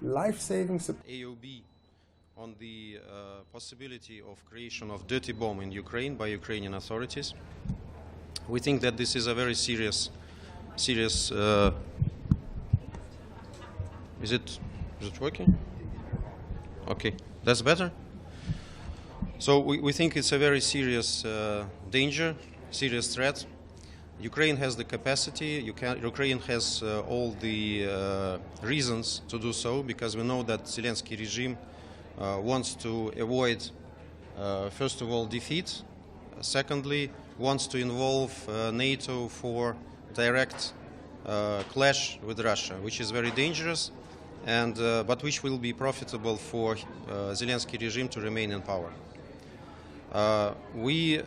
life-saving AOB on the possibility of creation of dirty bomb in Ukraine by Ukrainian authorities. We think that this is a very serious. Is it working? Okay, that's better. So we think it's a very serious danger, serious threat. Ukraine has the capacity, Ukraine has all the reasons to do so, because we know that Zelensky regime wants to avoid, first of all, defeat. Secondly, wants to involve NATO for direct clash with Russia, which is very dangerous, and but which will be profitable for Zelensky regime to remain in power. We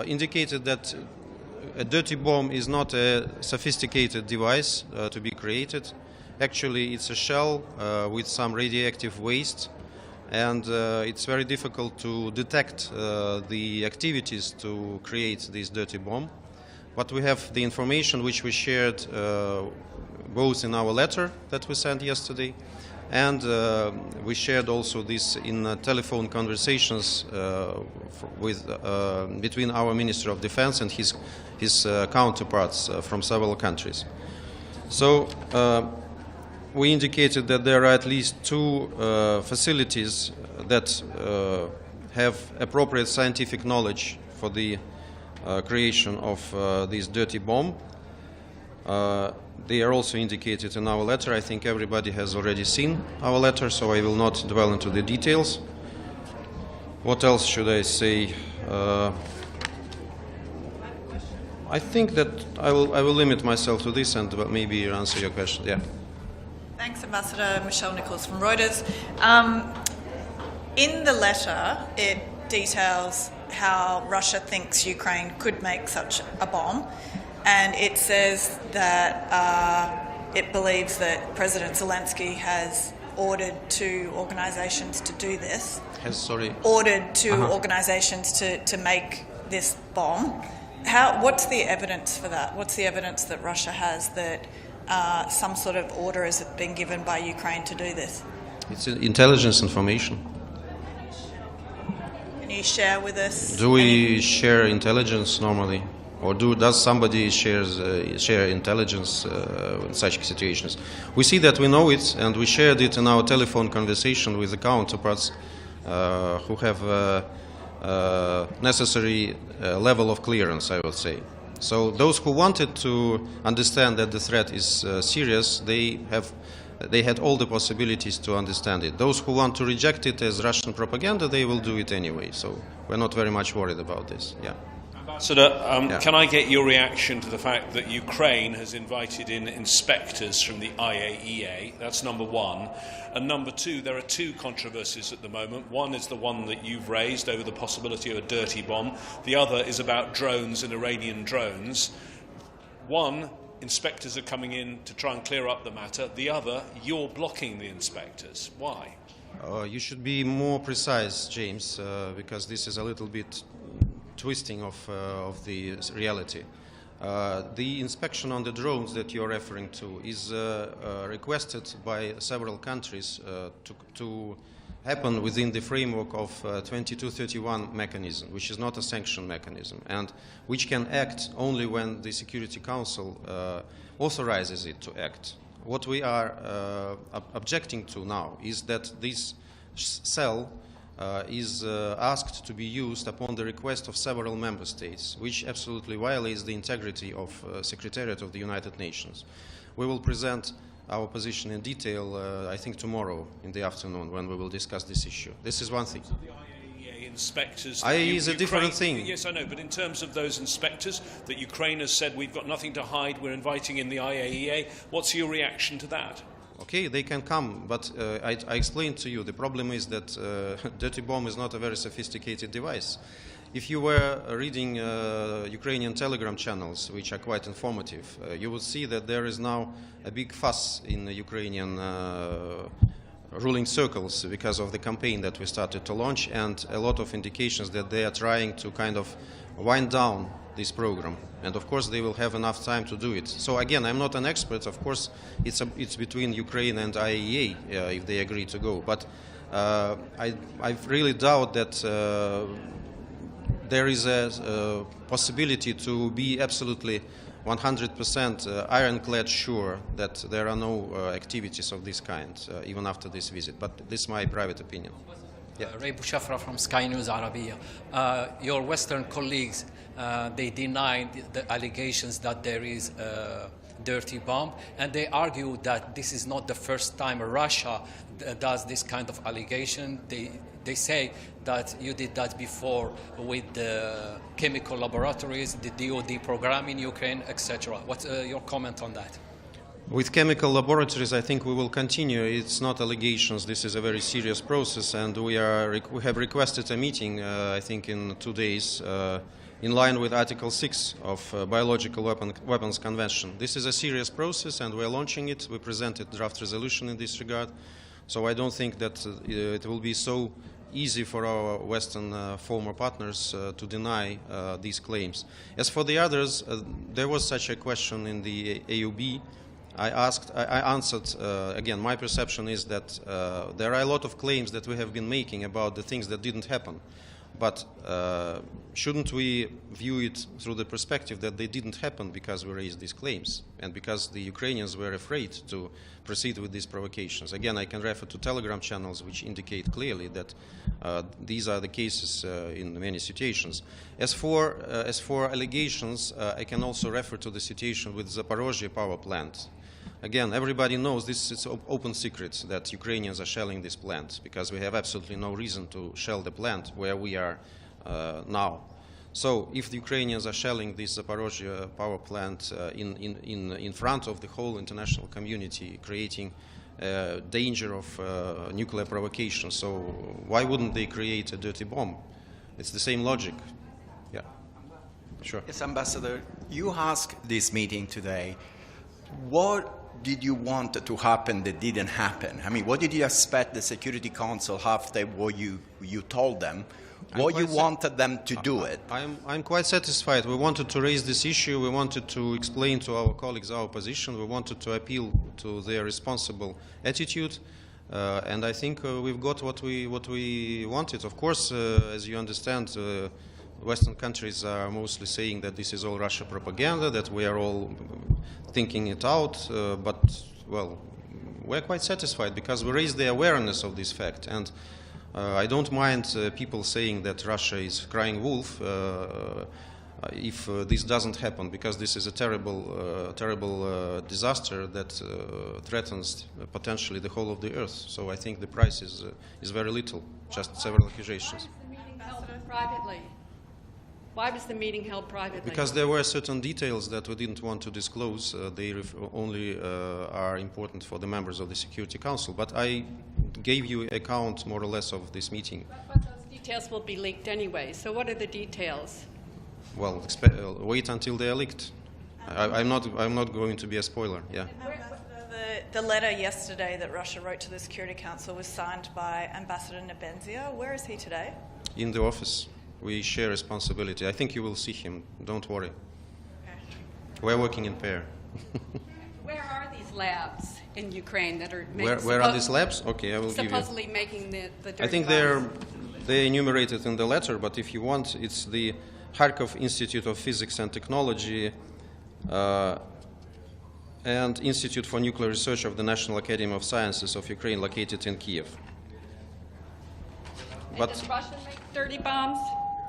indicated that a dirty bomb is not a sophisticated device to be created. Actually, it's a shell with some radioactive waste, and it's very difficult to detect the activities to create this dirty bomb. But we have the information which we shared both in our letter that we sent yesterday, and we shared also this in telephone conversations between our Minister of Defense and his counterparts from several countries. So we indicated that there are at least two facilities that have appropriate scientific knowledge for the creation of this dirty bomb. They are also indicated in our letter. I think everybody has already seen our letter, so I will not dwell into the details. What else should I say? I think that I will limit myself to this and maybe answer your question. Yeah. Thanks, Ambassador. Michelle Nichols from Reuters. In the letter, it details how Russia thinks Ukraine could make such a bomb, and it says that it believes that President Zelensky has ordered two organisations to do this. Ordered two organisations to make this bomb. What's the evidence for that? What's the evidence that Russia has that some sort of order has been given by Ukraine to do this? It's intelligence information. Can you share with us? Do we share intelligence normally? Or does somebody share intelligence in such situations? We see that we know it, and we shared it in our telephone conversation with the counterparts who have necessary level of clearance, I would say. So those who wanted to understand that the threat is serious, they had all the possibilities to understand it. Those who want to reject it as Russian propaganda, they will do it anyway. So we're not very much worried about this. Yeah. Ambassador, can I get your reaction to the fact that Ukraine has invited in inspectors from the IAEA? That's number one. And number two, there are two controversies at the moment. One is the one that you've raised over the possibility of a dirty bomb. The other is about drones and Iranian drones. One, inspectors are coming in to try and clear up the matter. The other, you're blocking the inspectors. Why? You should be more precise, James, because this is a little bit twisting of the reality. The inspection on the drones that you're referring to is requested by several countries to happen within the framework of 2231 mechanism, which is not a sanction mechanism, and which can act only when the Security Council authorizes it to act. What we are objecting to now is that this cell is asked to be used upon the request of several member states, which absolutely violates the integrity of Secretariat of the United Nations. We will present our position in detail, I think tomorrow in the afternoon, when we will discuss this issue. This is one thing. The IAEA inspectors. IAEA is a different thing. Yes, I know, but in terms of those inspectors that Ukraine has said we've got nothing to hide, we're inviting in the IAEA, what's your reaction to that? Okay, they can come, but I explained to you the problem is that dirty bomb is not a very sophisticated device. If you were reading Ukrainian Telegram channels, which are quite informative, you will see that there is now a big fuss in the Ukrainian ruling circles because of the campaign that we started to launch, and a lot of indications that they are trying to kind of wind down this program. And of course, they will have enough time to do it. So again, I'm not an expert. Of course, it's between Ukraine and IAEA if they agree to go. But I really doubt that there is a possibility to be absolutely 100% ironclad sure that there are no activities of this kind, even after this visit. But this is my private opinion. Yeah. Ray Bouchafra from Sky News Arabia. Your Western colleagues, they denied the allegations that there is a dirty bomb, and they argue that this is not the first time Russia does this kind of allegation. They say that you did that before with the chemical laboratories, the DoD program in Ukraine, etc. What's your comment on that? With chemical laboratories, I think we will continue. It's not allegations. This is a very serious process, and we have requested a meeting, I think, in 2 days, in line with Article 6 of Biological Weapons Convention. This is a serious process, and we are launching it. We presented draft resolution in this regard. So I don't think that it will be so easy for our Western former partners to deny these claims. As for the others, there was such a question in the AUB. I answered, again, my perception is that there are a lot of claims that we have been making about the things that didn't happen. But shouldn't we view it through the perspective that they didn't happen because we raised these claims and because the Ukrainians were afraid to proceed with these provocations? Again, I can refer to Telegram channels which indicate clearly that these are the cases in many situations. As for allegations, I can also refer to the situation with Zaporozhye power plant. Again, everybody knows this is open secret that Ukrainians are shelling this plant because we have absolutely no reason to shell the plant where we are now. So if the Ukrainians are shelling this Zaporozhye power plant in front of the whole international community, creating danger of nuclear provocation, so why wouldn't they create a dirty bomb? It's the same logic. Yeah, sure. Yes, Ambassador, you asked this meeting today, what did you want to happen that didn't happen? I mean, what did you expect the Security Council after what you told them? What you wanted them to do it? I'm quite satisfied. We wanted to raise this issue. We wanted to explain to our colleagues our position. We wanted to appeal to their responsible attitude. And I think we've got what we wanted. Of course, as you understand, Western countries are mostly saying that this is all Russia propaganda, that we are all thinking it out, but, well, we're quite satisfied because we raised the awareness of this fact. And I don't mind people saying that Russia is crying wolf if this doesn't happen, because this is a terrible disaster that threatens potentially the whole of the earth. So I think the price is very little, just several accusations. Why was the meeting held privately? Why was the meeting held privately? Because there were certain details that we didn't want to disclose. They only are important for the members of the Security Council. But I gave you a count, more or less, of this meeting. But those details will be leaked anyway. So what are the details? Well, wait until they are leaked. I'm not going to be a spoiler. Yeah. The letter yesterday that Russia wrote to the Security Council was signed by Ambassador Nebenzia. Where is he today? In the office. We share responsibility. I think you will see him. Don't worry. Okay. We're working in pair. Where are these labs in Ukraine that are Where are these labs? Okay, I will give you. Supposedly making the dirty I think bombs? they're enumerated in the letter, but if you want, it's the Kharkov Institute of Physics and Technology and Institute for Nuclear Research of the National Academy of Sciences of Ukraine, located in Kiev. And does Russia make dirty bombs?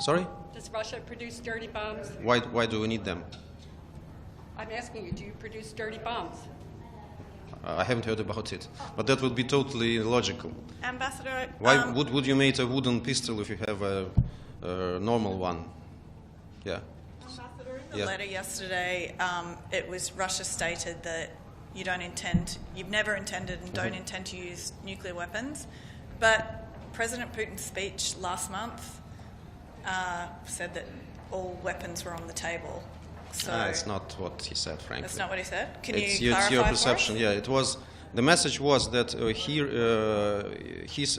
Sorry? Does Russia produce dirty bombs? Why do we need them? I'm asking you, do you produce dirty bombs? I haven't heard about it, but that would be totally illogical. Ambassador, Why would you make a wooden pistol if you have a normal one? Yeah. Ambassador, in the letter yesterday, it was Russia stated that you've never intended and don't intend to use nuclear weapons, but President Putin's speech last month said that all weapons were on the table. So That's not what he said, frankly. That's not what he said? Can It's you clarify your for perception. us? Yeah, it was. The message was that he's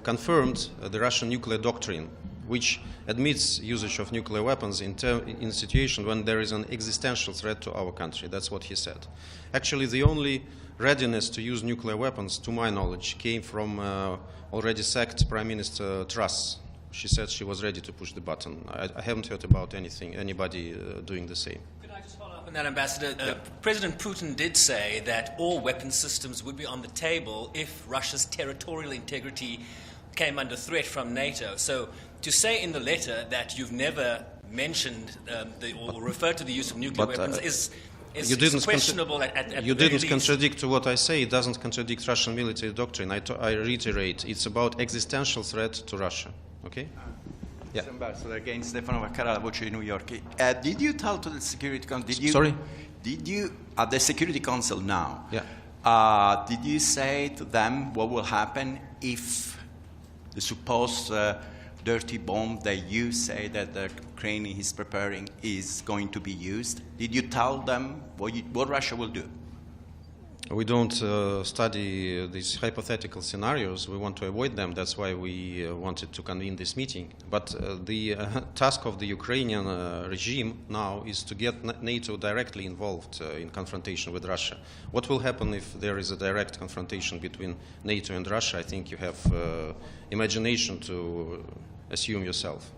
confirmed the Russian nuclear doctrine, which admits usage of nuclear weapons in a situation when there is an existential threat to our country. That's what he said. Actually, the only readiness to use nuclear weapons, to my knowledge, came from already sacked Prime Minister Truss. She said she was ready to push the button. I haven't heard about anybody doing the same. Could I just follow up on that, Ambassador? President Putin did say that all weapon systems would be on the table if Russia's territorial integrity came under threat from NATO. So to say in the letter that you've never mentioned or referred to the use of nuclear weapons is questionable at the You very didn't least. contradict to what I say. It doesn't contradict Russian military doctrine. I reiterate, it's about existential threat to Russia. Okay? Yeah. Mr. Ambassador, again, Stefano Vaccarella, Voce di New York. Did you tell to the Security Council? Sorry? Did you, at the Security Council now, Yeah. did you say to them what will happen if the supposed dirty bomb that you say that the Ukraine is preparing is going to be used? Did you tell them what Russia will do? We don't study these hypothetical scenarios. We want to avoid them. That's why we wanted to convene this meeting. But the task of the Ukrainian regime now is to get NATO directly involved in confrontation with Russia. What will happen if there is a direct confrontation between NATO and Russia? I think you have imagination to assume yourself.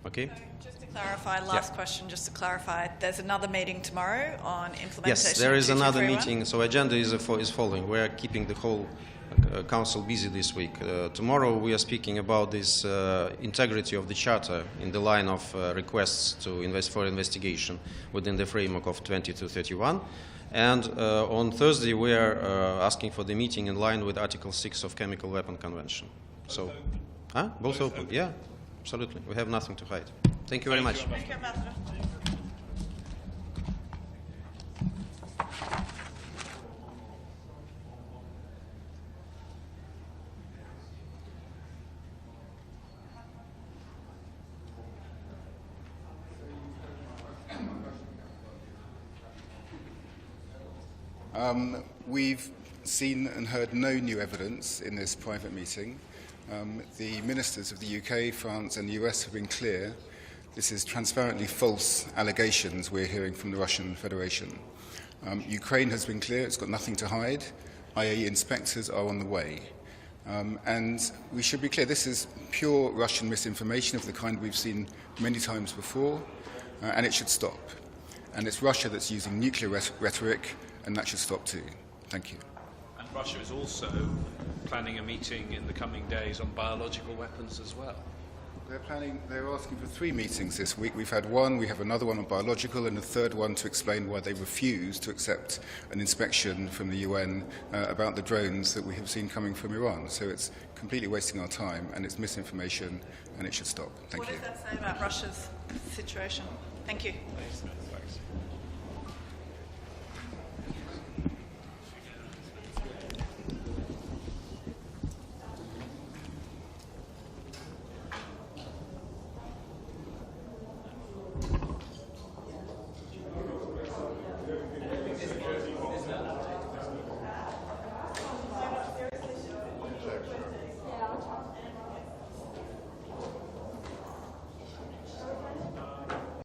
Okay? Just to clarify, last question, just to clarify, there's another meeting tomorrow on implementation. Yes, there is of another 2231. meeting. So agenda is following. We are keeping the whole council busy this week. Tomorrow we are speaking about this integrity of the charter in the line of requests to for investigation within the framework of 2231. And on Thursday we are asking for the meeting in line with Article 6 of Chemical Weapon Convention. So, both open. Yeah, absolutely. We have nothing to hide. Thank you very much. Thank you, Ambassador. We've seen and heard no new evidence in this private meeting. The ministers of the UK, France and the US have been clear. This is transparently false allegations we're hearing from the Russian Federation. Ukraine has been clear, it's got nothing to hide. IAEA inspectors are on the way. And we should be clear, this is pure Russian misinformation of the kind we've seen many times before, and it should stop. And it's Russia that's using nuclear rhetoric, and that should stop too. Thank you. And Russia is also planning a meeting in the coming days on biological weapons as well. They're asking for 3 meetings this week. We've had one, we have another one on biological, and a third one to explain why they refuse to accept an inspection from the UN about the drones that we have seen coming from Iran. So it's completely wasting our time, and it's misinformation, and it should stop. Thank you. What does that say about Russia's situation? Thank you.